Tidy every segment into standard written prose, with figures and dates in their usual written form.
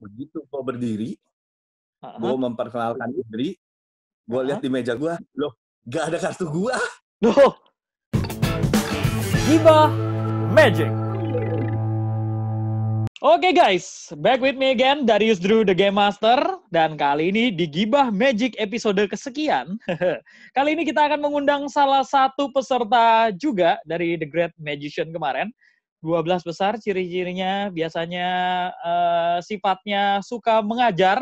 Begitu gue berdiri, gue Heeh. memperkenalkan diri, gue Heeh. lihat di meja gue, loh, gak ada kartu gue. Loh. Gibah Magic. Oke guys, back with me again, Darius Drew the Game Master. Dan kali ini di Gibah Magic episode kesekian. Kali ini kita akan mengundang salah satu peserta juga dari The Great Magician kemarin. 12 besar, ciri-cirinya biasanya sifatnya suka mengajar,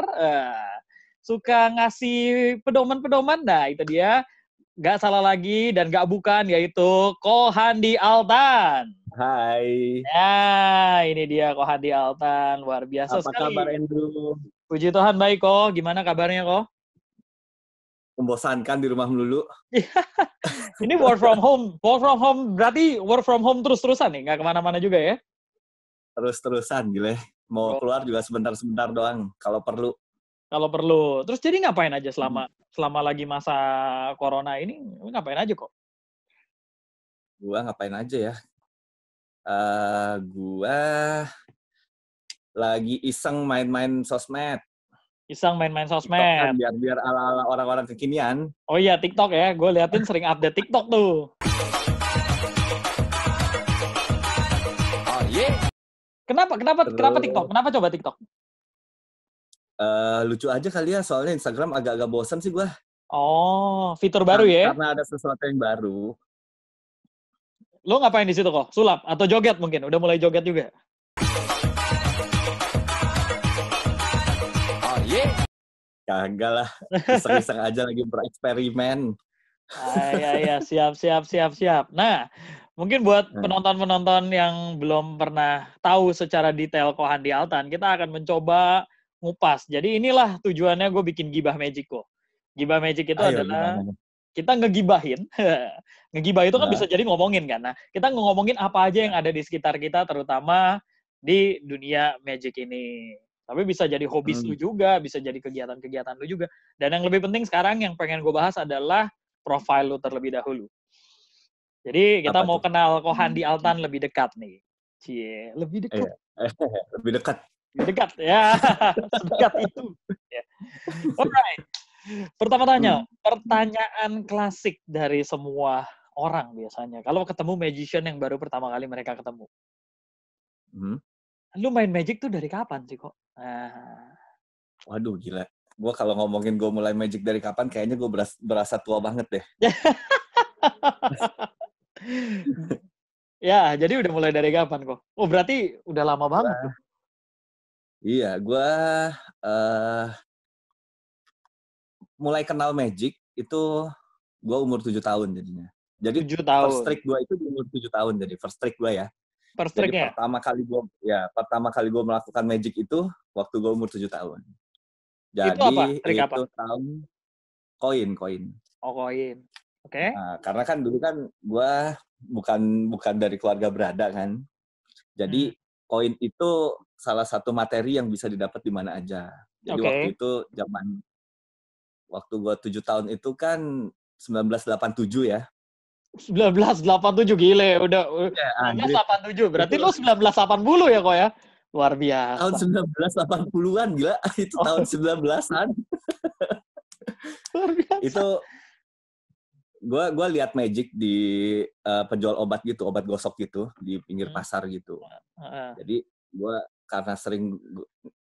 suka ngasih pedoman-pedoman. Nah itu dia, gak salah lagi dan gak bukan, yaitu Ko Handi Altan. Hai. Ya, ini dia Ko Handi Altan, luar biasa Apa sekali. kabar Andrew? Puji Tuhan baik Ko, gimana kabarnya Ko? Membosankan di rumah melulu. Ini work from home berarti work from home terus-terusan nih, nggak kemana-mana juga ya? Terus-terusan gila. Mau keluar juga sebentar-sebentar doang kalau perlu. Kalau perlu. Terus jadi ngapain aja selama lagi masa corona ini? Ngapain aja kok? Gua ngapain aja ya? Gua lagi iseng main-main sosmed. Iseng main-main sosmed. TikTok kan, biar ala-ala orang-orang kekinian. Oh iya, TikTok ya. Gue liatin sering update TikTok tuh. Oh iya. Kenapa TikTok? Kenapa coba TikTok? Lucu aja kali ya, soalnya Instagram agak-agak bosan sih gue. Oh, fitur baru ya? Karena ada sesuatu yang baru. Lo ngapain di situ kok? Sulap atau joget mungkin? Udah mulai joget juga? Oh iya? Kagak lah. Iseng-iseng aja lagi bereksperimen. Ya, siap. Nah, mungkin buat penonton-penonton yang belum pernah tahu secara detail Ko Handi Altan, kita akan mencoba ngupas. Jadi inilah tujuannya gue bikin Gibah Magic kok. Gibah Magic itu adalah kita ngegibahin. Ngegibah itu kan bisa jadi ngomongin kan. Nah, kita ngomongin apa aja yang ada di sekitar kita, terutama di dunia Magic ini. Tapi bisa jadi hobi lu juga, bisa jadi kegiatan-kegiatan lu juga. Dan yang lebih penting sekarang yang pengen gue bahas adalah profile lu terlebih dahulu. Jadi kita mau kenal Ko Handi Altan lebih dekat nih. Cie, lebih dekat. Lebih dekat. Lebih dekat, ya. Sedekat itu. Ya. Alright. Pertanyaan klasik dari semua orang biasanya. Kalau ketemu magician yang baru pertama kali mereka ketemu. Lu main Magic tuh dari kapan sih kok? Waduh, gila. Gue kalau ngomongin gue mulai Magic dari kapan, kayaknya gue berasa tua banget deh. Ya, jadi udah mulai dari kapan kok? Oh, berarti udah lama banget loh. Iya, gue mulai kenal Magic itu gue umur 7 tahun jadinya. Jadi 7 tahun. First trick gue itu di umur 7 tahun, jadi first trick gue ya. First jadi trick-nya? pertama kali gue melakukan Magic itu waktu gue umur 7 tahun. Jadi itu apa? Trik apa? tahun koin. Oh, koin. Oke. Nah, karena kan dulu kan gue bukan dari keluarga berada kan. Jadi koin itu salah satu materi yang bisa didapat di mana aja. Jadi waktu itu waktu gue 7 tahun itu kan 1987 ya. 1987 gile, udah 1987. Berarti lu 1980 ya kok ya? Luar biasa. Tahun 1980-an gila, itu tahun 19-an. Luar biasa. Itu gue lihat Magic di penjual obat gitu, obat gosok gitu di pinggir pasar gitu. Jadi gue karena sering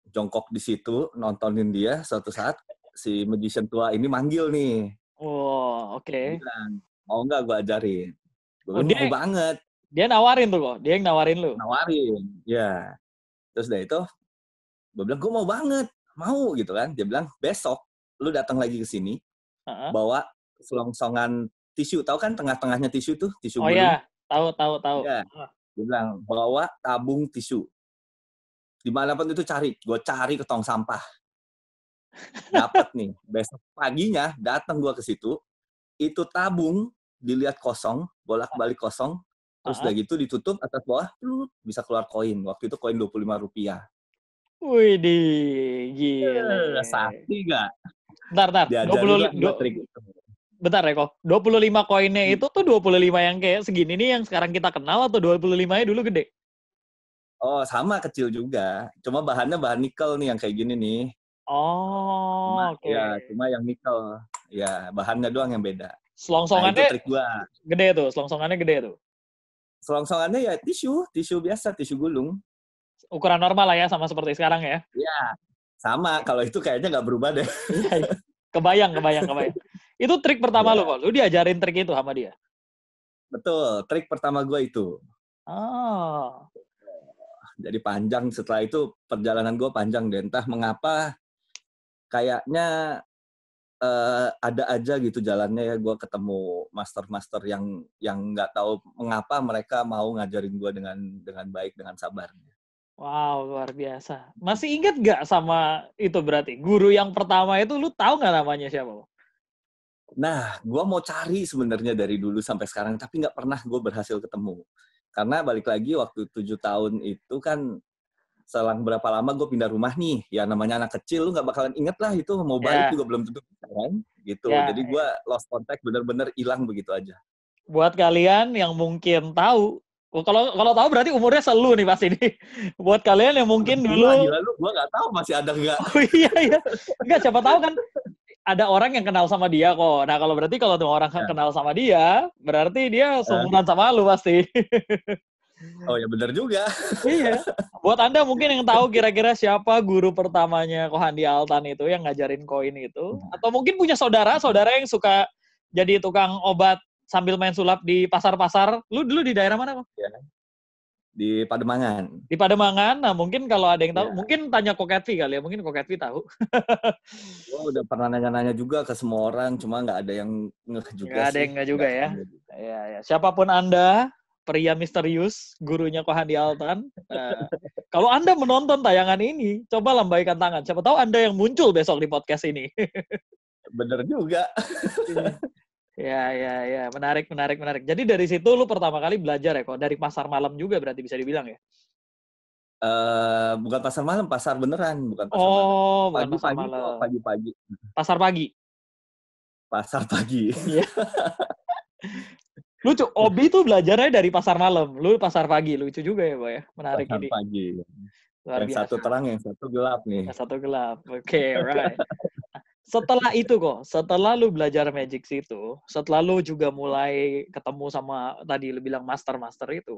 jongkok di situ nontonin dia, suatu saat si magician tua ini manggil nih. Oh, oke. Bilang, mau nggak gue ajarin? Gue mau banget. Dia nawarin tuh kok, dia yang nawarin lu? Nawarin, ya. Terus dari itu, gue bilang, gue mau banget, mau gitu kan. Dia bilang, besok lu datang lagi ke sini, bawa selongsongan tisu. Tahu kan tengah-tengahnya tisu tuh, tisu gulung? Oh iya, tahu. Ya. Dia bilang, bawa tabung tisu. Dimanapun itu cari, gue cari ke tong sampah. Dapat nih, besok paginya datang gue ke situ, itu tabung dilihat kosong, bolak-balik kosong, terus udah gitu ditutup atas bawah, bisa keluar koin. Waktu itu koin Rp25. Wih, gila. Sakti nggak? Bentar. 25 bentar ya kok. 25 koinnya itu tuh 25 yang kayak segini nih yang sekarang kita kenal atau 25-nya dulu gede? Oh, sama kecil juga. Cuma bahannya bahan nikel nih yang kayak gini nih. Oh, oke. Cuma yang nikel. Ya, bahannya doang yang beda. Nah, itu Selongsongannya trik gua. gede tuh, selongsongannya gede tuh. Selongsongannya ya tisu biasa, tisu gulung. Ukuran normal lah ya, sama seperti sekarang ya. Ya, sama. Kalau itu kayaknya nggak berubah deh. Iya, iya. Kebayang. Itu trik pertama lo Ya, kok. Lu diajarin trik itu sama dia. betul. Trik pertama gua itu. Oh. Jadi panjang, setelah itu perjalanan gua panjang deh. Entah mengapa kayaknya ada aja gitu jalannya ya, gue ketemu master-master yang nggak tahu mengapa mereka mau ngajarin gue dengan baik, dengan sabar. Wow, luar biasa. Masih ingat nggak sama itu berarti? Guru yang pertama itu lu tahu nggak namanya siapa? Nah, gue mau cari sebenarnya dari dulu sampai sekarang, tapi nggak pernah gue berhasil ketemu. Karena balik lagi waktu 7 tahun itu kan, selang berapa lama gue pindah rumah nih, ya namanya anak kecil, lu nggak bakalan inget lah itu, mau balik Ya, juga belum tentu kan, gitu. ya, Jadi gue ya. lost contact, bener-bener hilang begitu aja. Buat kalian yang mungkin tahu, kalau tahu berarti umurnya selu nih pasti ini. Buat kalian yang Udah mungkin tua, dulu, gila lu, gue nggak tahu masih ada nggak. oh iya ya, nggak siapa tahu kan ada orang yang kenal sama dia kok. Nah kalau tuh orang Ya. kenal sama dia, berarti dia seumuran sama lu pasti. Oh ya bener juga. Iya. Buat Anda mungkin yang tahu kira-kira siapa guru pertamanya Kohandi Altan itu yang ngajarin koin itu, atau mungkin punya saudara yang suka jadi tukang obat sambil main sulap di pasar-pasar. Lu dulu di daerah mana, kok? Ya, di Pademangan. Di Pademangan. Nah, mungkin kalau ada yang tahu, Ya. mungkin tanya Koketvi kali ya. Mungkin Koketvi tahu. Gue udah pernah nanya-nanya juga ke semua orang, cuma nggak ada yang ngeh juga Nggak ada sih. yang nggak juga Nggak ya. ketemu juga. Ya, ya. Siapapun Anda, pria misterius, gurunya Kohandi Altan. Kalau Anda menonton tayangan ini, coba lambaikan tangan. Siapa tahu Anda yang muncul besok di podcast ini. Bener juga. Ya. Menarik. Jadi dari situ lu pertama kali belajar ya kok. Dari pasar malam juga berarti bisa dibilang ya? Bukan pasar malam, pasar beneran, bukan pasar malam. Oh, bukan pasar Pagi-pagi kok, malam. pagi-pagi. Pasar pagi. Pasar pagi. Iya. Lucu, Obi tuh belajarnya dari pasar malam. Lu pasar pagi. Lucu juga ya, Boy ya. Menarik Pasar ini. pagi. Luar Yang satu biasa. terang, yang satu gelap nih. Yang satu gelap. Oke, right. Setelah itu kok, setelah lu belajar magic situ, setelah lu juga mulai ketemu sama tadi lu bilang master-master itu,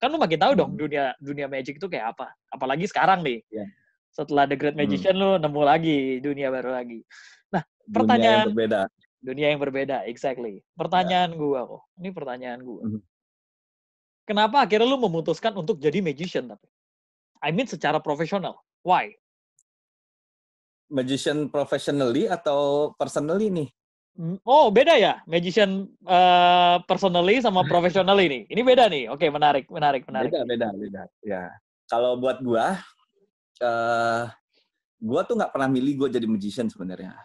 kan lu makin tahu dong dunia magic itu kayak apa. Apalagi sekarang nih. Ya. Setelah The Great Magician lu nemu lagi dunia baru lagi. Nah, Dunia yang pertanyaan berbeda. dunia yang berbeda, exactly. Pertanyaan gua kok. Ini pertanyaan gua. Mhm. Kenapa akhirnya lu memutuskan untuk jadi magician tapi? I mean secara profesional. Why? Magician professionally atau personally nih? Oh, beda ya? Magician personally sama professionally nih. Ini beda nih. Oke, menarik. Beda. Ya. Kalau buat gua tuh nggak pernah milih gue jadi magician sebenarnya.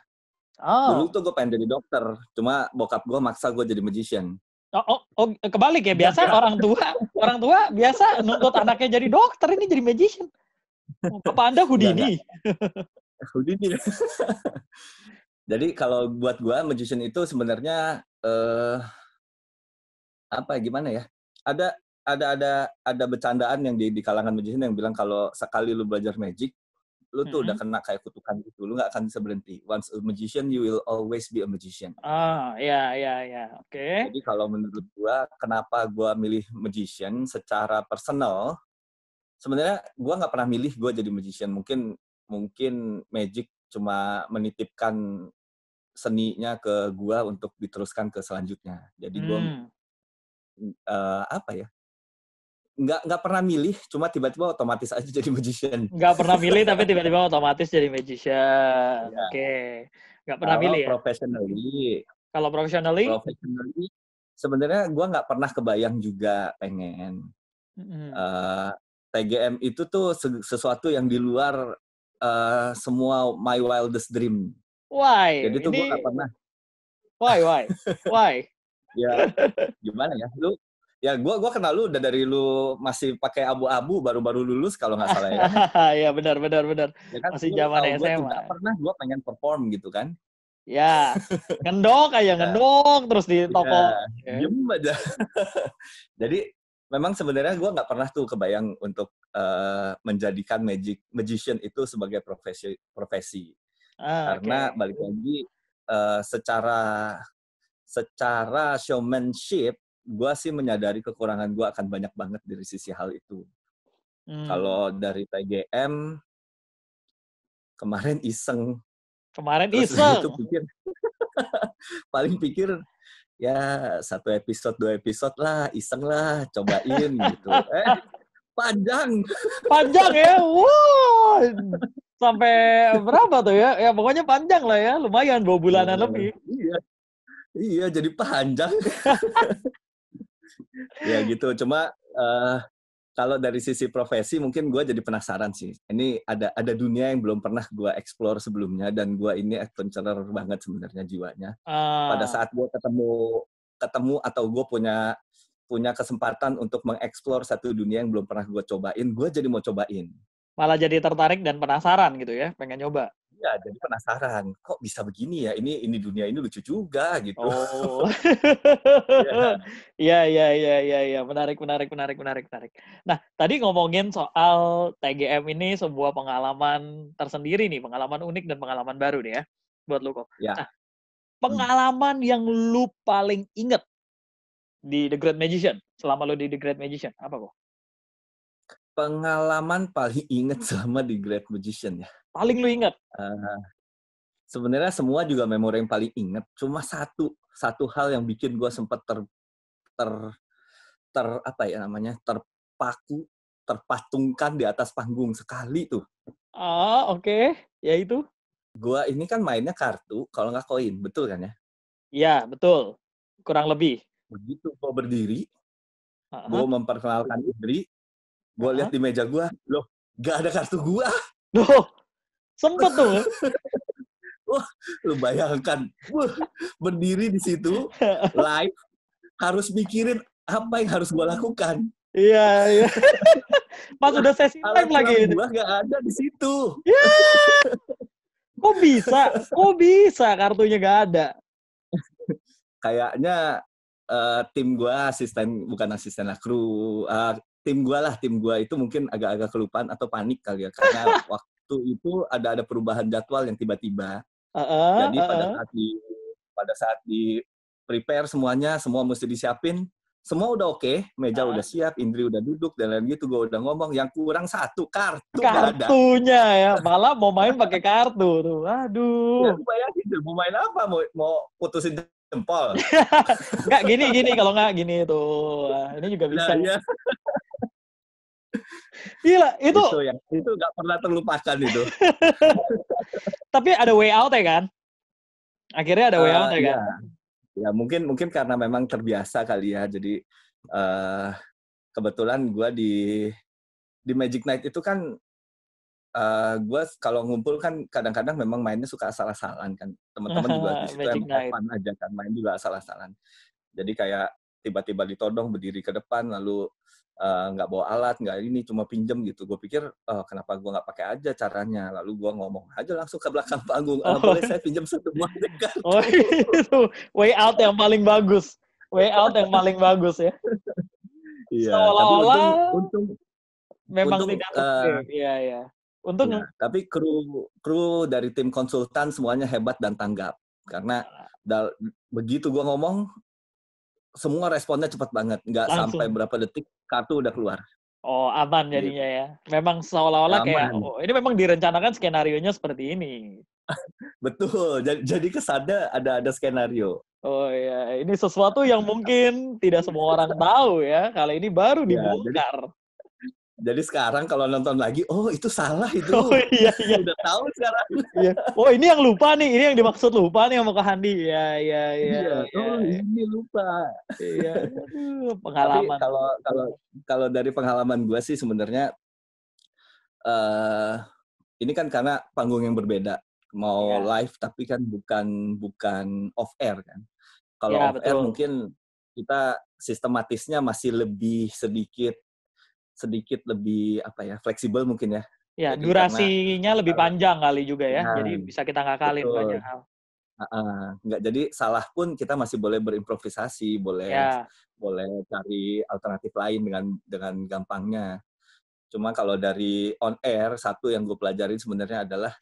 Dulu Oh. tuh gue pengen jadi dokter, cuma bokap gue maksa gue jadi magician. Oh, kebalik ya. Biasa orang tua biasa nuntut anaknya jadi dokter, ini jadi magician. Apa Anda Houdini? Houdini. Jadi kalau buat gue magician itu sebenarnya gimana ya? Ada bercandaan yang di kalangan magician yang bilang kalau sekali lu belajar magic, lu tuh udah kena kayak kutukan gitu, lu nggak akan bisa berhenti. Once a magician, you will always be a magician. Ya. Oke. Jadi kalau menurut gua, kenapa gua milih magician secara personal, sebenarnya gua nggak pernah milih gua jadi magician. Mungkin magic cuma menitipkan seninya ke gua untuk diteruskan ke selanjutnya. Jadi gua nggak pernah milih, cuma tiba-tiba otomatis aja jadi magician. Nggak pernah milih tapi tiba-tiba otomatis jadi magician. Ya. Oke. Nggak pernah milih ya? Kalau professionally? Sebenarnya gue nggak pernah kebayang juga pengen. TGM itu tuh sesuatu yang di luar semua my wildest dream. Why? Jadi tuh gue nggak pernah. Why? Ya gimana ya? Gue kenal lu udah dari lu masih pakai abu-abu, baru-baru lulus kalau nggak salah ya. Ya benar. Ya kan, Masih zaman SMA. Nggak pernah gue pengen perform gitu kan. Ya, ngendok terus di toko. Diem aja. Jadi memang sebenarnya gue nggak pernah tuh kebayang untuk menjadikan magician itu sebagai profesi. Karena Oke. balik lagi secara showmanship, gue sih menyadari kekurangan gue akan banyak banget dari sisi hal itu. Kalau dari TGM kemarin iseng, Kemarin terus gitu iseng. paling pikir ya 1 episode 2 episode lah, iseng lah, cobain gitu. Panjang. Panjang ya. Wow. Sampai berapa tuh ya? Ya pokoknya panjang lah ya. Lumayan 2 bulanan lebih. Iya, iya jadi panjang. Ya gitu. Cuma kalau dari sisi profesi mungkin gue jadi penasaran sih. Ini ada dunia yang belum pernah gue explore sebelumnya dan gue ini adventurer banget sebenarnya jiwanya. Pada Ah, saat gue ketemu atau gue punya kesempatan untuk mengeksplor satu dunia yang belum pernah gue cobain, gue jadi mau cobain. malah jadi tertarik dan penasaran gitu ya, pengen nyoba. Ya, jadi penasaran. Kok bisa begini ya? Ini dunia ini lucu juga gitu. Oh. Ya. Iya, iya, iya, iya, iya. Menarik, menarik, menarik, menarik, menarik. Nah, tadi ngomongin soal TGM ini sebuah pengalaman tersendiri nih, pengalaman unik dan pengalaman baru nih ya, buat lu kok. Ya. Nah, pengalaman yang lu paling inget di The Great Magician, selama lu di The Great Magician, apa kok? Pengalaman paling inget selama di Great Magician ya. Paling lu inget? Uh, Sebenarnya semua juga memori yang paling inget. Cuma satu hal yang bikin gue sempat ter apa ya namanya, terpatungkan di atas panggung sekali tuh. Ah, oke. Ya itu? Gue ini kan mainnya kartu, kalau nggak koin, betul kan ya? Iya, betul. Kurang lebih. Begitu gue berdiri, gue Heeh, memperkenalkan diri, gue lihat heeh. di meja gue, loh, nggak ada kartu gue. Loh, sempet tuh. Wah, lu bayangkan, berdiri di situ, live, harus mikirin apa yang harus gue lakukan. Iya, iya. Pas udah sesi Alat live lagi suara itu. gue nggak ada di situ. Ya, kok bisa? Kok bisa kartunya nggak ada? Kayaknya tim gue bukan asisten lah, kru tim gue itu mungkin agak-agak kelupaan atau panik kali ya, karena waktu itu ada perubahan jadwal yang tiba-tiba. Heeh, Jadi pada heeh. saat di prepare semuanya, semua mesti disiapin, semua udah oke, meja udah Heeh. siap, Indri udah duduk dan lain gitu, gue udah ngomong, yang kurang satu, kartu nggak ada. Kartunya ya, malah mau main pakai kartu tuh. Ya, Aduh. lu bayangin tuh, mau main apa? Mau putusin jempol? Nggak gini kalau nggak gini tuh. Wah, ini juga Nah, bisa. ya, Gila, itu itu nggak pernah terlupakan itu. tapi ada way out ya kan? Akhirnya ada way out ya Ya, kan? ya mungkin karena memang terbiasa kali ya. Jadi kebetulan gue di Magic Night itu kan gue kalau ngumpul kan kadang-kadang memang mainnya suka asal-asalan kan. Teman-teman juga di situ Magic emang have Night. fun aja kan, main juga asal-asalan. Jadi kayak tiba-tiba ditodong berdiri ke depan lalu nggak bawa alat, nggak ini, cuma pinjem gitu. Gue pikir kenapa gue nggak pakai aja caranya. Lalu gue ngomong aja langsung ke belakang panggung, Oh, boleh saya pinjam satu buah oh kartu. itu way out yang paling bagus. Way out yang paling bagus ya. Iya, tapi untung Seolah-olah untung memang untung tidak script. Iya, iya. Untung ya, tapi kru dari tim konsultan semuanya hebat dan tanggap karena begitu gue ngomong semua responnya cepat banget, nggak sampai langsung. berapa detik kartu udah keluar. Oh, aman jadinya Gitu. ya. Memang seolah-olah kayak, Aman. oh ini memang direncanakan skenarionya seperti ini. Betul. Jadi kesannya ada skenario. Oh iya, ini sesuatu yang mungkin tidak semua orang tahu ya. Kali ini baru Ya, jadi dibongkar. jadi sekarang kalau nonton lagi, oh itu salah Oh itu. iya, iya. Udah tahu sekarang. Iya. Oh ini yang lupa nih, ini yang dimaksud lupa nih sama Kak Handi. Iya, iya, iya, Iya, iya. oh ini lupa. Iya, aduh, Tapi pengalaman. kalau dari pengalaman gue sih sebenarnya eh ini kan karena panggung yang berbeda, mau Iya, live tapi kan bukan off air kan. Kalau iya off air betul. mungkin kita sistematisnya masih lebih sedikit lebih apa ya, fleksibel mungkin ya. Ya, Jadi karena durasinya lebih panjang kali juga ya. ya, Jadi bisa kita ngakalin banyak betul. hal. Nggak, jadi salah pun kita masih boleh berimprovisasi, boleh Ya. boleh cari alternatif lain dengan gampangnya. Cuma kalau dari on air, satu yang gue pelajarin sebenarnya adalah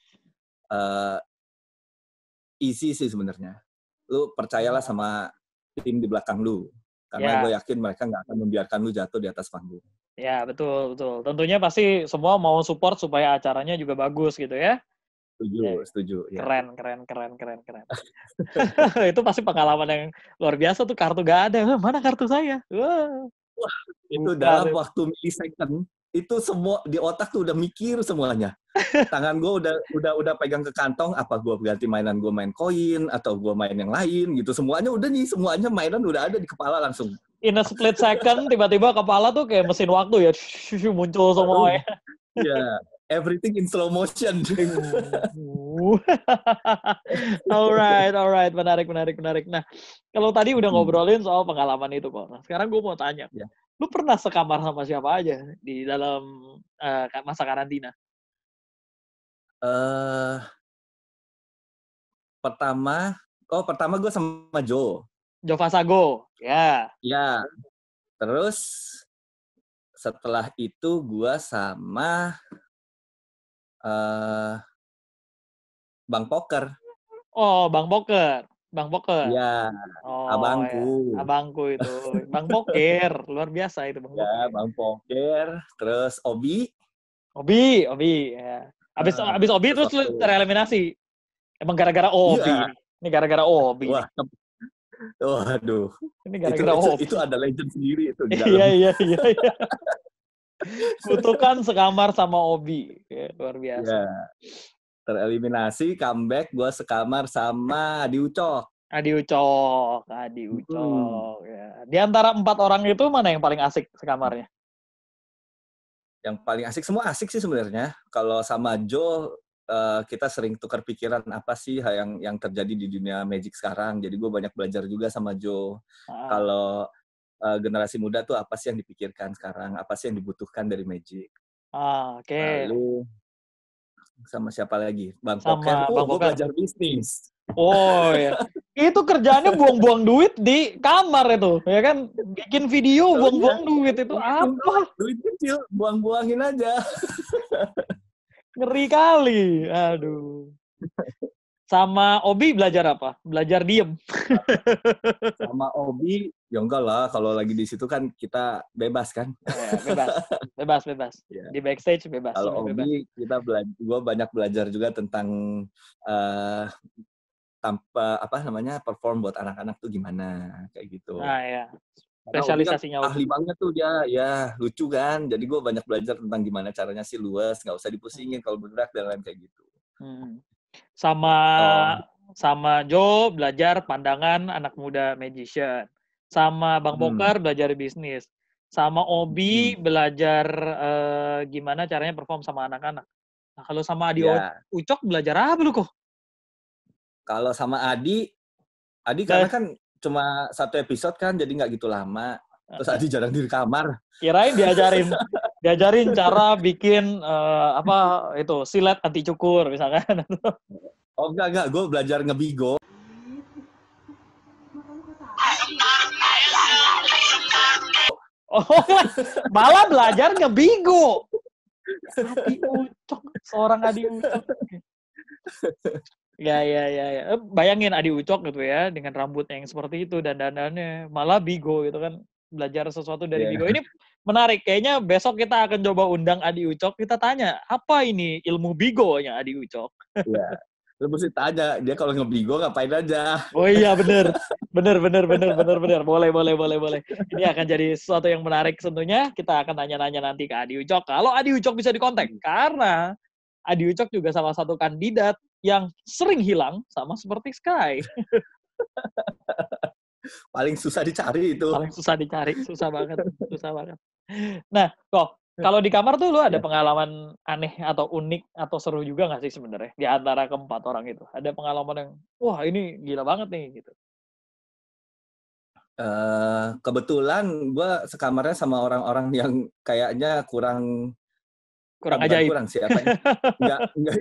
easy sih sebenarnya. Lu percayalah sama tim di belakang lu, karena gue Ya. yakin mereka nggak akan membiarkan lu jatuh di atas panggung. Ya, betul, betul. Tentunya pasti semua mau support supaya acaranya juga bagus gitu ya. Setuju, ya. Keren. Itu pasti pengalaman yang luar biasa tuh, kartu gak ada. Mana kartu saya? Wah, Wah, itu bukan. dalam waktu millisecond, itu semua di otak tuh udah mikir semuanya. Tangan gue udah pegang ke kantong, apa gue ganti mainan gue main koin atau gue main yang lain gitu. Semuanya mainan udah ada di kepala langsung. In a split second, tiba-tiba kepala tuh kayak mesin waktu ya, muncul semua ya. Iya, everything in slow motion. Alright, menarik. Nah, kalau tadi udah ngobrolin soal pengalaman itu kok. Nah, sekarang gue mau tanya, lu pernah sekamar sama siapa aja di dalam masa karantina? Pertama gue sama Joe. Joe Vasago, ya. Ya, terus setelah itu gue sama Bang Poker. Oh, Bang Poker. Iya, Oh, abangku. ya. Abangku itu. Bang Poker, luar biasa itu Bang Ya, Poker. Bang Poker, terus Obi. Obi, ya. Abis Obi terus lu tereliminasi. Emang gara-gara Obi. Iya. Ini gara-gara Obi. Wah, waduh. Ini gara-gara Obi. Itu ada legend sendiri itu di Iya. dalam. Kutukan sekamar sama Obi. Ya, luar biasa. Ya. Tereliminasi, comeback, gue sekamar sama Adi Ucok. Ya. Di antara 4 orang itu mana yang paling asik sekamarnya? Yang paling asik, semua asik sih sebenarnya. Kalau sama Joe, kita sering tukar pikiran apa sih yang terjadi di dunia Magic sekarang. Jadi gue banyak belajar juga sama Joe. Kalau generasi muda tuh apa sih yang dipikirkan sekarang, apa sih yang dibutuhkan dari Magic. Oke. Lalu sama siapa lagi? Bang Sama Poker. Bang Gue Poker. belajar bisnis. Oh ya. Itu kerjaannya buang-buang duit di kamar itu, ya kan? Bikin video buang-buang duit itu apa? Duit kecil, buang-buangin aja. Ngeri kali. Aduh. Sama Obi belajar apa? Belajar diem. Sama Obi, ya enggak lah. Kalau lagi di situ kan kita bebas kan. Bebas. Yeah. Di backstage bebas. Kalau Obi, gue banyak belajar juga tentang perform buat anak-anak tuh gimana, kayak gitu. Ya. Spesialisasinya kan ahli banget tuh dia, ya lucu kan. Jadi gue banyak belajar tentang gimana caranya sih luas, nggak usah dipusingin kalau bergerak dan lain kayak gitu. Sama Joe belajar pandangan anak muda magician. Sama Bang Poker belajar bisnis. Sama Obi belajar gimana caranya perform sama anak-anak. Nah, kalau sama Adi Ucok belajar apa lu kok? Kalau sama Adi karena kan cuma 1 episode kan, jadi nggak gitu lama. Terus Adi jarang di kamar. Kirain diajarin cara bikin silet anti cukur misalkan. Oh enggak, gue belajar ngebigo. Oh, malah belajar ngebigo. Adi Ucok, seorang Adi Ucok. Ya. Bayangin Adi Ucok gitu ya, dengan rambut yang seperti itu dan dandannya, malah bigo gitu kan, belajar sesuatu dari bigo. Ini menarik, kayaknya besok kita akan coba undang Adi Ucok, kita tanya, apa ini ilmu bigonya Adi Ucok? Iya, lu mesti tanya, dia kalau ngebigo ngapain aja. Oh iya, bener. Boleh. Ini akan jadi sesuatu yang menarik tentunya, kita akan tanya-tanya nanti ke Adi Ucok. Kalau Adi Ucok bisa dikontak, karena Adi Ucok juga salah satu kandidat yang sering hilang, sama seperti Sky. Paling susah dicari itu. Susah banget. Nah, kok kalau di kamar tuh lu ada pengalaman aneh atau unik atau seru juga nggak sih sebenarnya di antara keempat orang itu? Ada pengalaman yang, wah ini gila banget nih gitu. Kebetulan gue sekamarnya sama orang-orang yang kayaknya kurang ajaib. Kurang siapa ya? Enggak.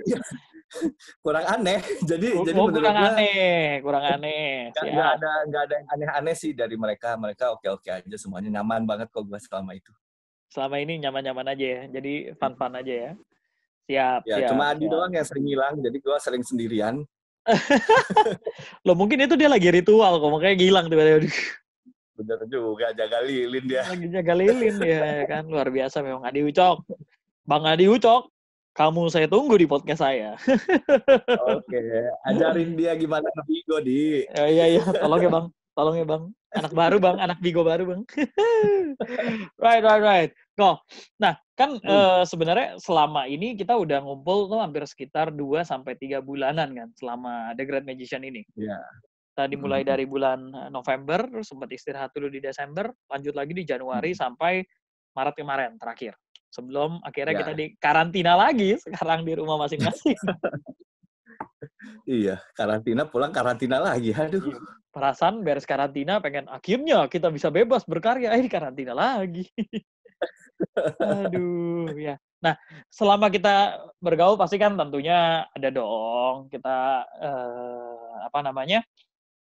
kurang aneh. Jadi menurut kurang gue aneh, kurang aneh. Siap. nggak ada yang aneh-aneh sih dari mereka. Mereka oke-oke aja semuanya, nyaman banget kok gue selama itu. Selama ini nyaman-nyaman aja ya. Jadi fun-fun aja ya. Siap, Ya, siap, cuma Adi siap. doang yang sering hilang, jadi gue sering sendirian. Loh mungkin itu dia lagi ritual kok, makanya hilang tiba-tiba. Bener juga, jaga lilin dia. Lagi jaga lilin ya kan. Luar biasa memang Adi Ucok. Bang Adi Ucok, kamu saya tunggu di podcast saya. Oke, ajarin dia gimana ngebigo, Di. Iya, tolong ya Bang. Tolong ya Bang. Anak baru Bang, anak Bigo baru Bang. Right. Nah, kan sebenarnya selama ini kita udah ngumpul tuh hampir sekitar 2-3 bulanan kan selama The Great Magician ini. Ya. Tadi mulai dari bulan November, terus sempat istirahat dulu di Desember, lanjut lagi di Januari sampai Maret kemarin terakhir. Sebelum akhirnya kita di karantina lagi sekarang di rumah masing-masing. Iya, karantina pulang karantina lagi. Aduh. Iya. Perasaan beres karantina pengen akhirnya kita bisa bebas berkarya. Di karantina lagi. Aduh, ya. Nah, selama kita bergaul pasti kan tentunya ada dong kita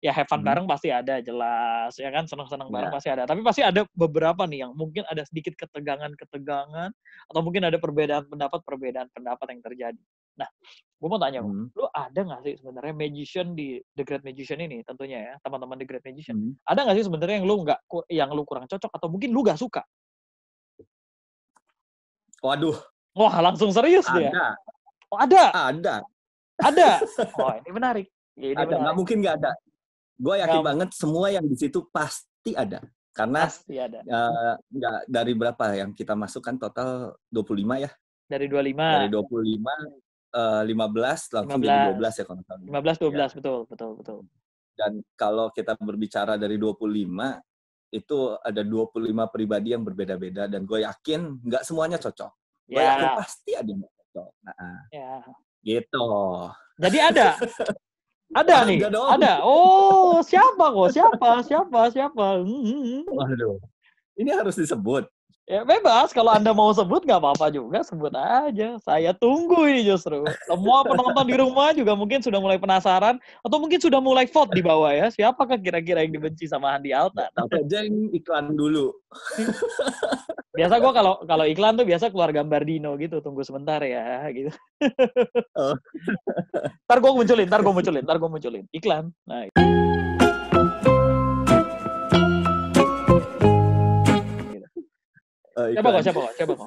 ya have fun bareng pasti ada, jelas ya kan, seneng-seneng bareng pasti ada. Tapi pasti ada beberapa nih yang mungkin ada sedikit ketegangan atau mungkin ada perbedaan pendapat yang terjadi. Nah, gue mau tanya, lu ada nggak sih sebenarnya magician di The Great Magician ini tentunya ya, teman-teman The Great Magician. Ada nggak sih sebenarnya yang lu kurang cocok atau mungkin lu nggak suka? Waduh. Wah, langsung serius dia. Oh, ada. Oh, ini menarik. Nggak mungkin nggak ada. Gue yakin banget semua yang di situ pasti ada. Karena pasti ada. Nggak dari berapa yang kita masukkan total 25 ya? Dari 25. Dari 25, 15 langsung jadi 12 ya kalau nggak salah. 15, 12, betul. Dan kalau kita berbicara dari 25, itu ada 25 pribadi yang berbeda-beda. Dan gue yakin nggak semuanya cocok. Gue yakin pasti ada yang cocok. Gitu. Jadi ada? Ada nih, ada. Oh, siapa kok? Siapa? Waduh, ini harus disebut. Ya bebas, kalau Anda mau sebut nggak apa-apa juga, sebut aja. Saya tunggu ini justru. Semua penonton di rumah juga mungkin sudah mulai penasaran, atau mungkin sudah mulai vote di bawah ya. Siapakah kira-kira yang dibenci sama Andi Altan? Tapi aja yang iklan dulu. Biasa gue kalau iklan tuh biasa keluar gambar Dino gitu, tunggu sebentar ya, gitu. Oh. Ntar gue munculin. Iklan. Nah. Siapa kok?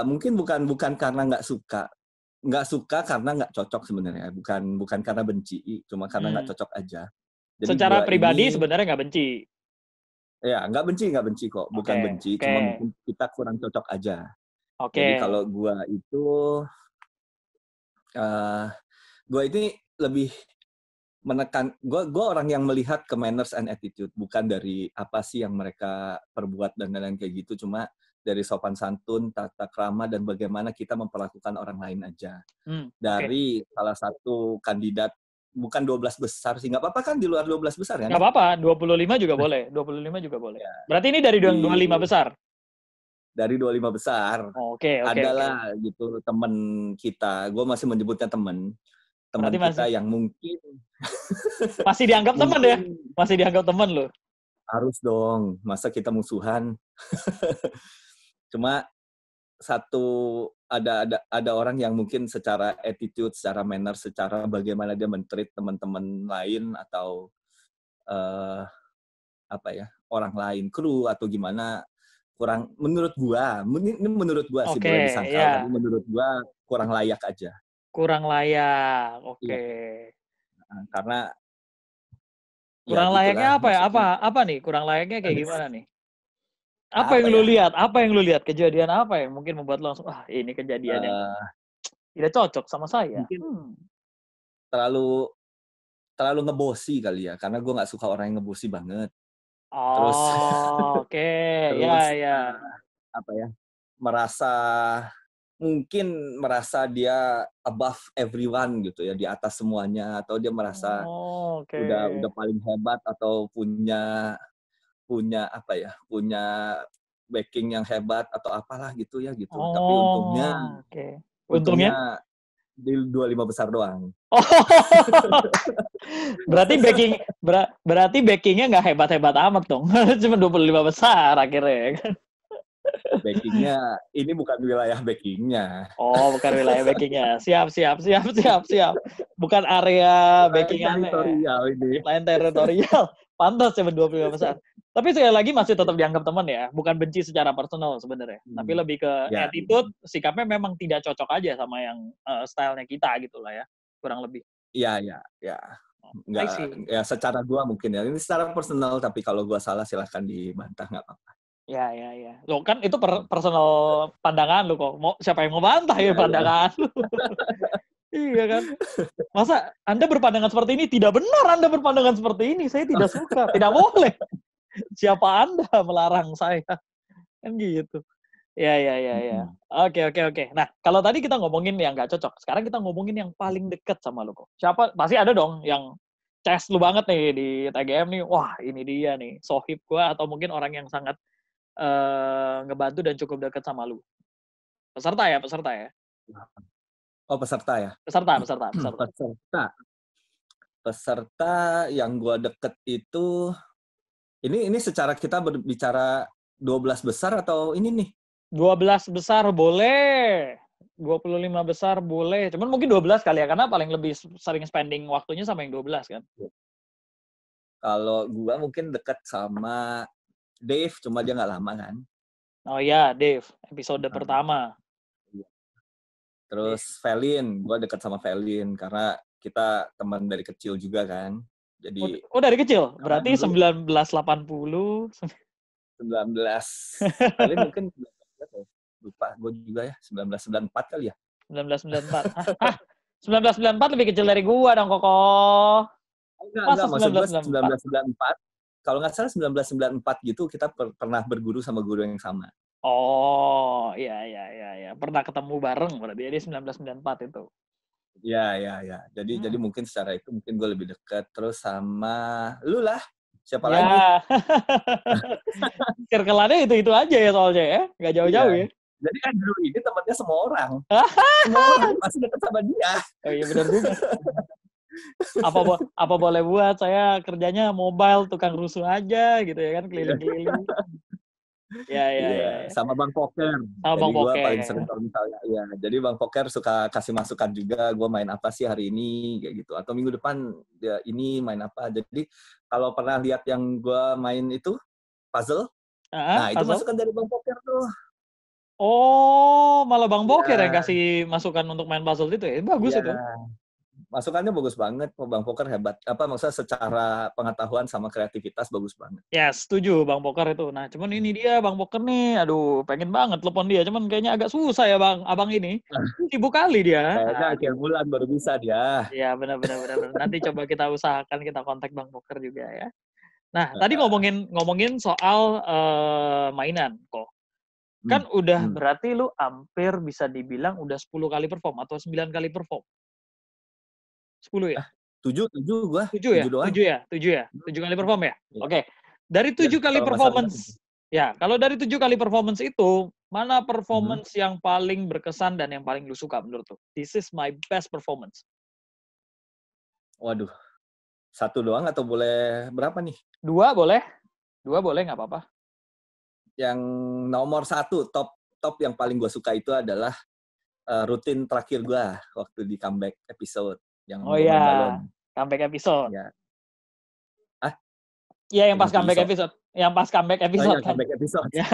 Mungkin bukan karena nggak suka karena nggak cocok sebenarnya, bukan karena benci, cuma karena nggak cocok aja. Jadi secara pribadi sebenarnya nggak benci. Ya, nggak benci kok, bukan benci, cuma mungkin kita kurang cocok aja. Jadi kalau gue ini lebih menekan, gue orang yang melihat ke manners and attitude, bukan dari apa sih yang mereka perbuat dan lain-lain kayak gitu, cuma dari sopan santun, tata krama, dan bagaimana kita memperlakukan orang lain aja. Dari salah satu kandidat, bukan 12 besar sih, nggak apa-apa kan di luar 12 besar kan? Nggak apa-apa, 25 juga boleh. Ya. Berarti ini dari 25 besar? Dari 25 besar. Adalah gitu teman kita, gue masih menyebutnya teman kita yang mungkin masih dianggap teman ya? Masih dianggap teman loh. Harus dong, masa kita musuhan. Cuma ada orang yang mungkin secara attitude, secara manner, secara bagaimana dia men-treat teman-teman lain atau orang lain, kru atau gimana, kurang menurut gua sih boleh disangkal, tapi menurut gua kurang layak aja. Kurang layak, oke. Karena kurang layaknya apa ya? Apa nih? Kurang layaknya kayak gimana nih? Apa yang lu lihat? Kejadian apa yang mungkin membuat lu langsung, ini kejadian yang tidak cocok sama saya? Mungkin terlalu ngebosi kali ya, karena gue nggak suka orang yang ngebosi banget. Terus, merasa dia above everyone gitu ya, di atas semuanya, atau dia merasa udah paling hebat atau punya backing yang hebat atau apalah gitu ya gitu. Tapi Oh, oke. Untungnya? untungnya di 25 besar doang. Oh, berarti backingnya nggak hebat-hebat amat dong. Cuma 25 besar akhirnya kan. Backingnya ini bukan wilayah backingnya. Oh, bukan wilayah backingnya. Siap. Bukan area Wilayah backingannya ya. teritorial ini. Lain teritorial. Pantas cuma 25 besar. Tapi sekali lagi masih tetap dianggap teman ya. Bukan benci secara personal sebenarnya. Tapi lebih ke Ya. attitude, sikapnya memang tidak cocok aja sama yang stylenya kita gitu lah ya. Kurang lebih. Iya. Nggak, I see. ya secara gua mungkin ya. Ini secara personal, tapi kalau gua salah silahkan dibantah, nggak apa-apa. Ya. Loh kan itu personal pandangan lu kok. Siapa yang mau bantah ya pandangan lu? Iya kan? Masa Anda berpandangan seperti ini? Tidak benar Anda berpandangan seperti ini. Saya tidak suka. Tidak boleh. Siapa Anda melarang saya? Kan gitu. Ya. Oke. Nah, kalau tadi kita ngomongin yang nggak cocok. Sekarang kita ngomongin yang paling deket sama lu kok. Siapa? Pasti ada dong yang chest lu banget nih di TGM nih. Wah, ini dia nih. Sohib gua atau mungkin orang yang sangat ngebantu dan cukup dekat sama lu. Peserta ya? Oh, peserta ya? Peserta. Peserta yang gua deket itu, ini secara kita berbicara 12 besar atau ini nih? 12 besar boleh. 25 besar boleh. Cuman mungkin 12 kali ya, karena paling lebih sering spending waktunya sama yang 12 kan. Kalau gua mungkin deket sama Dave, cuma dia nggak lama kan. Oh iya, Dave. Episode pertama. Terus Velin, gua deket sama Velin karena kita teman dari kecil juga kan. Jadi dari kecil? Berarti 1980. 19. Velin mungkin lupa gue juga ya, 1994 kali ya. 1994. Hah? 1994 lebih kecil dari gua dong, Koko. Enggak, maksud gue 1994. Kalau nggak salah 1994 gitu, kita pernah berguru sama guru yang sama. Oh, iya. Pernah ketemu bareng berarti jadi 1994 itu. Iya. Jadi mungkin secara itu mungkin gue lebih dekat. Terus sama lu lah. Siapa lagi? Circle-annya itu aja ya soalnya ya. Nggak jauh-jauh ya. Jadi kan dulu ini temannya semua orang. Semua orang masih dekat sama dia. Oh iya benar juga. Apa boleh buat, saya kerjanya mobile, tukang rusuh aja gitu ya kan, keliling-keliling. Ya. Sama Bang Poker. Sama Bang Poker. Gue paling sering kalau misalnya ya. Jadi Bang Poker suka kasih masukan juga, gue main apa sih hari ini kayak gitu. Atau minggu depan ya ini main apa. Jadi kalau pernah lihat yang gue main itu puzzle, itu masukan dari Bang Poker tuh. Oh, malah Bang Poker yang kasih masukan untuk main puzzle itu ya. Bagus itu. Masukannya bagus banget, Bang Poker hebat. Maksudnya secara pengetahuan sama kreativitas bagus banget. Ya, setuju Bang Poker itu. Nah, cuman ini dia Bang Poker nih. Aduh, pengen banget telepon dia. Cuman kayaknya agak susah ya Bang. Abang ini. Sibuk kali dia. Kayaknya akhir bulan baru bisa dia. Iya, benar. Nanti coba kita usahakan kita kontak Bang Poker juga ya. Nah, tadi ngomongin soal mainan kok. Kan udah berarti lu hampir bisa dibilang udah 10 kali perform atau 9 kali perform. 10 ya? 7 gua. 7 kali perform ya? Oke. Dari 7 kali performance. Ya, kalau dari 7 kali performance itu, mana performance yang paling berkesan dan yang paling lu suka menurut lu? This is my best performance. Waduh. 1 doang atau boleh berapa nih? 2 boleh, nggak apa-apa. Yang nomor 1, top yang paling gue suka itu adalah rutin terakhir gue waktu di comeback episode. Yang balon. Comeback episode. Ya. Iya, yang pas comeback episode. Comeback episode. Ya,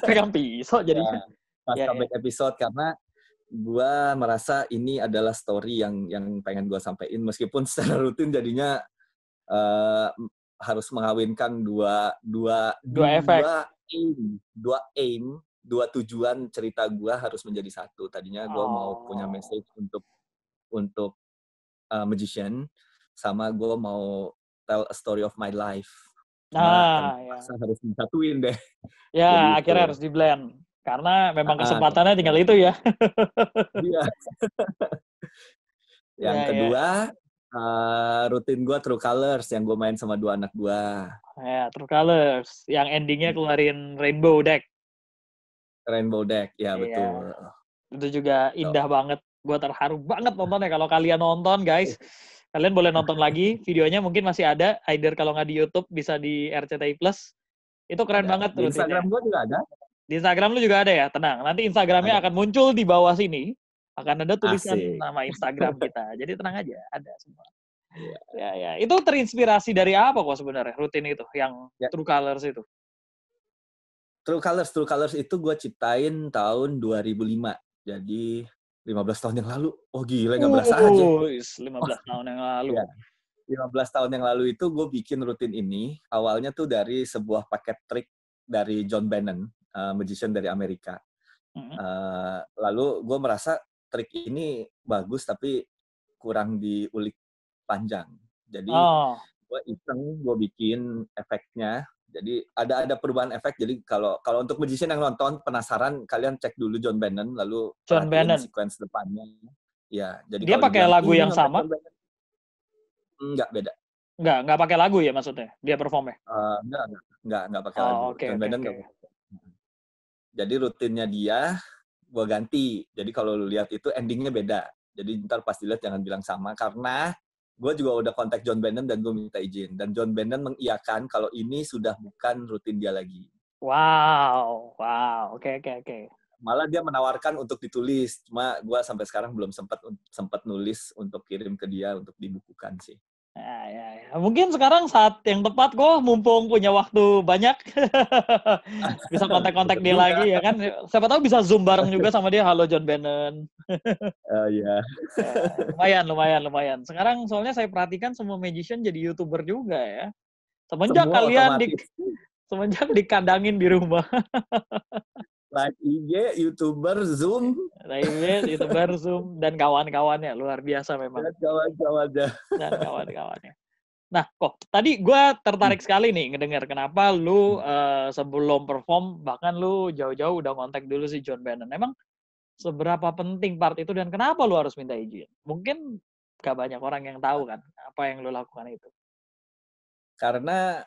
pegang pisau jadinya. Pas comeback episode, karena gue merasa ini adalah story yang pengen gue sampaikan. Meskipun secara rutin jadinya harus mengawinkan dua aim, dua tujuan cerita gue harus menjadi satu. Tadinya gue mau punya message untuk magician, sama gue mau tell a story of my life. Harus disatuin deh. Ya, jadi akhirnya harus di-blend. Karena memang kesempatannya tinggal itu ya. Iya. Yang kedua, rutin gue True Colors, yang gue main sama 2 anak gue. Ya, True Colors. Yang endingnya keluarin Rainbow Deck. Rainbow Deck, ya Iya. betul. Itu juga indah banget. Gue terharu banget nontonnya. Kalau kalian nonton, guys, kalian boleh nonton lagi. Videonya mungkin masih ada. Either kalau nggak di YouTube, bisa di RCTI Plus. Itu keren banget Di rutinnya. Instagram gue juga ada. Di Instagram lu juga ada ya? Tenang. Nanti Instagramnya Ada. akan muncul di bawah sini. Akan ada tulisan Asik. nama Instagram kita. Jadi tenang aja. Ada semua. Iya. Ya. Itu terinspirasi dari apa kok sebenarnya rutin itu? Yang Ya. True Colors itu? True Colors itu gue ciptain tahun 2005. Jadi 15 tahun yang lalu. Oh gila, nggak berasa aja. 15 tahun yang lalu. Ya, 15 tahun yang lalu itu gue bikin rutin ini. Awalnya tuh dari sebuah paket trik dari John Bannon, magician dari Amerika. Lalu gue merasa trik ini bagus tapi kurang diulik panjang. Jadi gue iseng, gue bikin efeknya. Jadi ada perubahan efek. Jadi kalau untuk magician yang nonton penasaran, kalian cek dulu John Bannon, lalu John perhatiin Bannon sequence depannya. Ya, jadi dia kalau pakai dibilang, lagu yang sama? Enggak, beda. Enggak pakai lagu ya maksudnya? Dia performnya? Enggak pakai lagu. John Bannon enggak pakai. Jadi rutinnya dia gue ganti. Jadi kalau lu lihat itu endingnya beda. Jadi ntar pas dilihat jangan bilang sama, karena gue juga udah kontak John Bannon dan gue minta izin. Dan John Bannon mengiyakan kalau ini sudah bukan rutin dia lagi. Wow, oke. Malah dia menawarkan untuk ditulis, cuma gue sampai sekarang belum sempat nulis untuk kirim ke dia untuk dibukukan sih. Ya. Mungkin sekarang saat yang tepat kok, mumpung punya waktu banyak, bisa kontak-kontak dia lagi ya kan. Siapa tahu bisa Zoom bareng juga sama dia. Halo John Bannon. Iya. Lumayan. Sekarang soalnya saya perhatikan semua magician jadi YouTuber juga ya. Semenjak dikandangin di rumah. Live IG, YouTuber, Zoom. YouTuber, Zoom, dan kawan-kawannya. Luar biasa memang. Dan kawan-kawannya. Nah, kok tadi gue tertarik sekali nih ngedengar kenapa lu sebelum perform, bahkan lu jauh-jauh udah kontak dulu si John Bannon. Emang seberapa penting part itu dan kenapa lu harus minta izin? Mungkin gak banyak orang yang tahu kan apa yang lu lakukan itu. Karena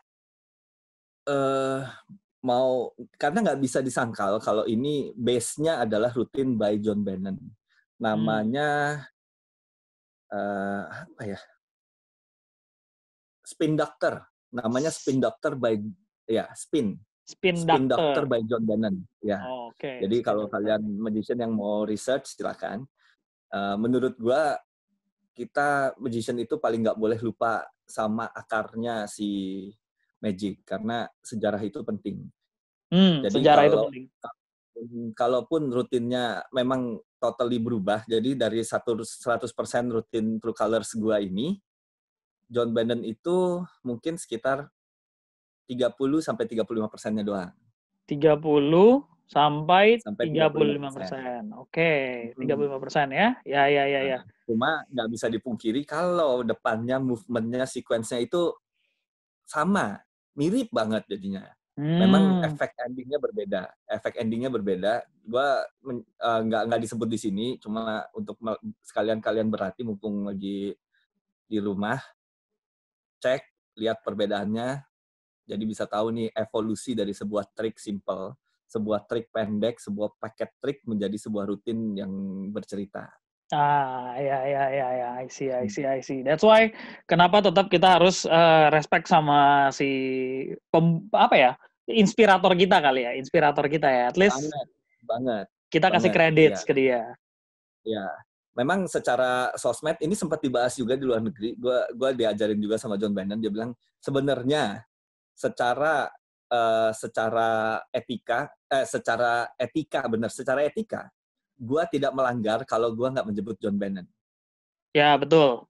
karena nggak bisa disangkal kalau ini base-nya adalah rutin by John Bannon. Namanya apa ya? Spin Doctor. Namanya Spin Doctor by Spin Doctor by John Bannon. Ya. Okay. Jadi kalau kalian magician yang mau research silakan. Menurut gua kita magician itu paling nggak boleh lupa sama akarnya si magic, karena sejarah itu penting. Jadi sejarah itu penting. Kalaupun rutinnya memang totally berubah, jadi dari 100% rutin True Colors gua ini, John Bannon itu mungkin sekitar 30-35%-nya doang. 30 sampai 35%. Oke, 35% ya. Ya. Cuma nggak bisa dipungkiri kalau depannya movement-nya, sequence-nya itu sama, mirip banget jadinya. Memang efek endingnya berbeda. Gua nggak disebut di sini, cuma untuk sekalian kalian berarti mumpung lagi di rumah, cek, lihat perbedaannya, jadi bisa tahu nih evolusi dari sebuah trik simple, sebuah trik pendek, sebuah paket trik menjadi sebuah rutin yang bercerita. Ya. I see. That's why kenapa tetap kita harus respect sama si inspirator kita kali ya, At least banget. Kita kasih kredit ke dia. Ya, memang secara sosmed ini sempat dibahas juga di luar negeri. Gua diajarin juga sama John Bannon. Dia bilang sebenarnya secara etika, gue tidak melanggar kalau gue nggak menyebut John Bannon. Ya, betul.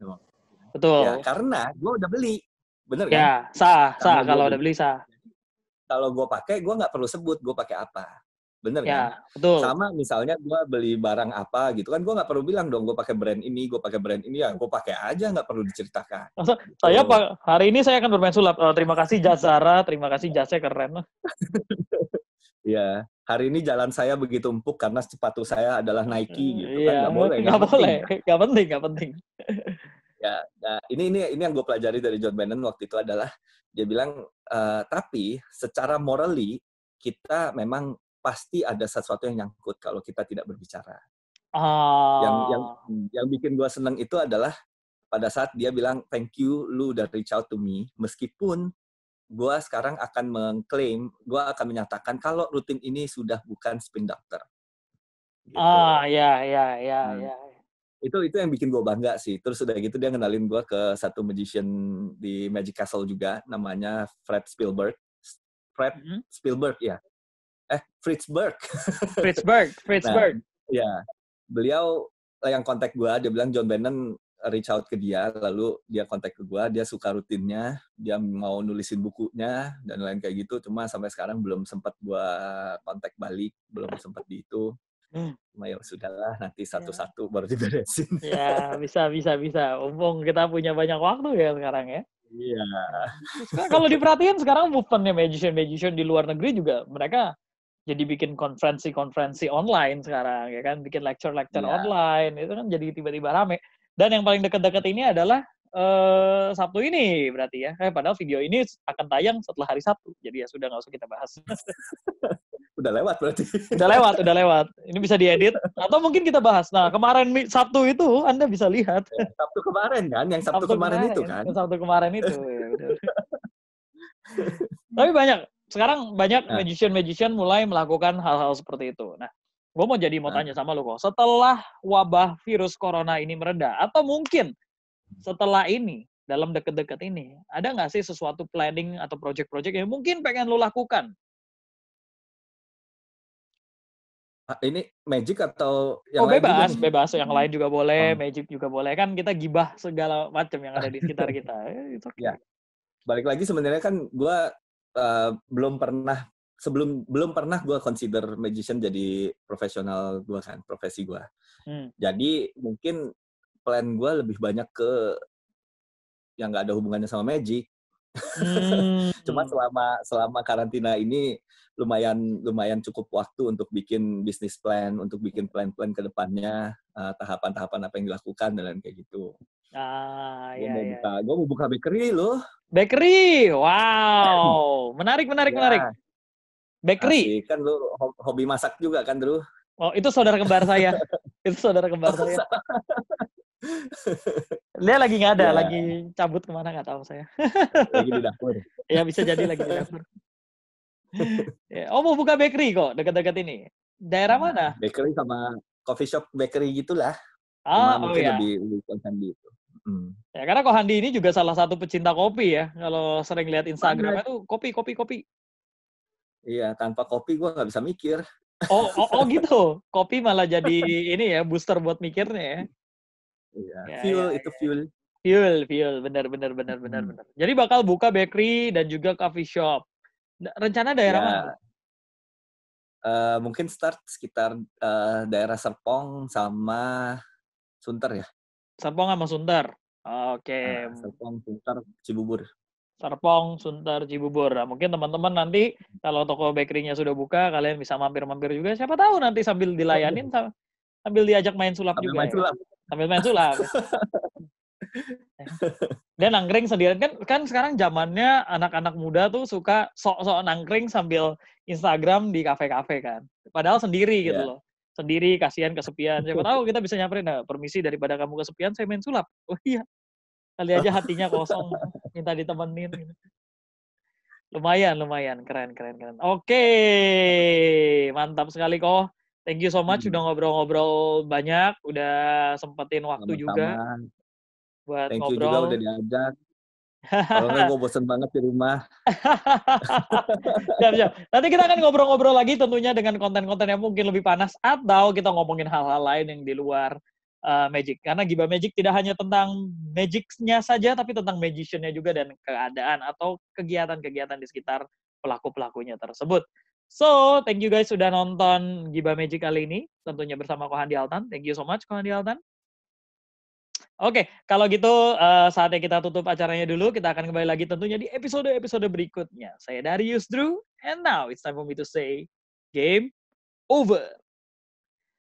Ya, karena gue udah beli. Bener kan? Ya, sah. Kalau udah beli, sah. Kalau gue pakai, gue nggak perlu sebut gue pakai apa. Bener kan? Betul. Sama misalnya gue beli barang apa gitu kan, gue nggak perlu bilang dong gue pakai brand ini, ya gue pakai aja, nggak perlu diceritakan. Saya hari ini saya akan bermain sulap. Terima kasih jas Zara, terima kasih jasnya keren. Ya, hari ini jalan saya begitu empuk karena sepatu saya adalah Nike gitu kan, nggak boleh. Nggak penting. Ya, nah, ini yang gue pelajari dari John Bannon waktu itu adalah dia bilang tapi secara morally kita memang pasti ada sesuatu yang nyangkut kalau kita tidak berbicara. Oh. Yang bikin gue seneng itu adalah pada saat dia bilang thank you, lu udah reach out to me, meskipun gue sekarang akan mengklaim, gue akan menyatakan kalau rutin ini sudah bukan spin doctor. Gitu. Ya. Itu yang bikin gue bangga sih. Terus udah gitu dia ngenalin gue ke satu magician di Magic Castle juga, namanya Fred Spielberg. Spielberg ya. Fritzberg. Nah, ya. Beliau yang kontak gue, dia bilang John Bannon reach out ke dia, lalu dia kontak ke gue, dia suka rutinnya, dia mau nulisin bukunya, dan lain kayak gitu. Cuma sampai sekarang belum sempat gue kontak balik, belum sempat di itu. Cuma ya sudahlah, nanti satu-satu baru diberesin. Ya, bisa. Umpung kita punya banyak waktu ya sekarang ya. Iya. Kalau diperhatiin sekarang movementnya magician di luar negeri juga mereka jadi bikin konferensi online sekarang ya kan, bikin lecture online, itu kan jadi tiba-tiba rame. Dan yang paling dekat-dekat ini adalah Sabtu ini berarti ya. Padahal video ini akan tayang setelah hari Sabtu, jadi ya sudah nggak usah kita bahas. Udah lewat berarti. Udah lewat. Ini bisa diedit atau mungkin kita bahas. Nah, kemarin Sabtu itu Anda bisa lihat. Ya, Sabtu kemarin kan, yang Sabtu kemarin itu kan. Yang Sabtu kemarin itu ya udah. Tapi sekarang banyak magician mulai melakukan hal-hal seperti itu. Nah, gue mau tanya sama lu kok. Setelah wabah virus corona ini mereda, atau mungkin setelah ini, dalam deket-deket ini, ada nggak sih sesuatu planning atau project-project yang mungkin pengen lu lakukan? Ini magic atau yang lain bebas, juga nih? Bebas. Yang lain juga boleh, magic juga boleh. Kan kita gibah segala macam yang ada di sekitar kita. Okay. Ya. Balik lagi sebenarnya kan gue belum pernah gue consider magician jadi profesional gue kan, profesi gue. Jadi mungkin plan gue lebih banyak ke yang nggak ada hubungannya sama magic. Cuma selama karantina ini lumayan cukup waktu untuk bikin bisnis plan, untuk bikin plan-plan ke depannya, tahapan-tahapan apa yang dilakukan dan lain kayak gitu. Gue mau buka bakery loh. Bakery, wow, menarik. Bakery. Asik, kan lu hobi masak juga kan, Drew? Oh, itu saudara kembar saya. Dia lagi nggak ada, lagi cabut kemana nggak tahu saya. Lagi di dapur. Ya bisa jadi lagi di dapur. Mau buka bakery kok dekat-dekat ini. Daerah mana? Bakery sama coffee shop bakery gitulah. Mungkin lebih konsen di itu. Ya karena Kohandi ini juga salah satu pecinta kopi ya. Kalau sering lihat Instagram itu kopi. Iya, tanpa kopi gue nggak bisa mikir. Oh gitu. Kopi malah jadi ini ya, booster buat mikirnya ya. Iya, fuel. Fuel, benar. Jadi bakal buka bakery dan juga coffee shop. Rencana daerah mana? Mungkin start sekitar daerah Serpong sama Sunter ya. Serpong sama Sunter. Oke. Serpong, Sunter, Cibubur. Serpong, Sunter, Cibubur. Nah, mungkin teman-teman nanti kalau toko bakery-nya sudah buka, kalian bisa mampir-mampir juga. Siapa tahu nanti sambil dilayanin, sambil diajak main sulap juga. Sambil main sulap. Dia nangkring sendiri. Kan sekarang zamannya anak-anak muda tuh suka sok-sok nangkring sambil Instagram di kafe-kafe kan. Padahal sendiri gitu loh. Sendiri, kasihan, kesepian. Siapa tahu kita bisa nyamperin, nah, permisi daripada kamu kesepian, saya main sulap. Oh iya. Kali aja hatinya kosong, minta ditemenin. Gitu. Lumayan. Keren. Oke, mantap sekali kok. Thank you so much udah ngobrol-ngobrol banyak, udah sempetin waktu juga buat Thank ngobrol. You juga udah diajak. Kalau nggak gue bosen banget di rumah. Siap. Nanti kita akan ngobrol-ngobrol lagi tentunya dengan konten-konten yang mungkin lebih panas atau kita ngomongin hal-hal lain yang di luar magic. Karena Gibah Magic tidak hanya tentang magicnya saja, tapi tentang magiciannya juga dan keadaan atau kegiatan-kegiatan di sekitar pelaku-pelakunya tersebut. So, thank you guys sudah nonton Gibah Magic kali ini. Tentunya bersama Kohandi Altan. Thank you so much, Kohandi Altan. Oke, kalau gitu saatnya kita tutup acaranya dulu. Kita akan kembali lagi tentunya di episode-episode berikutnya. Saya Darius Drew, and now it's time for me to say, game over.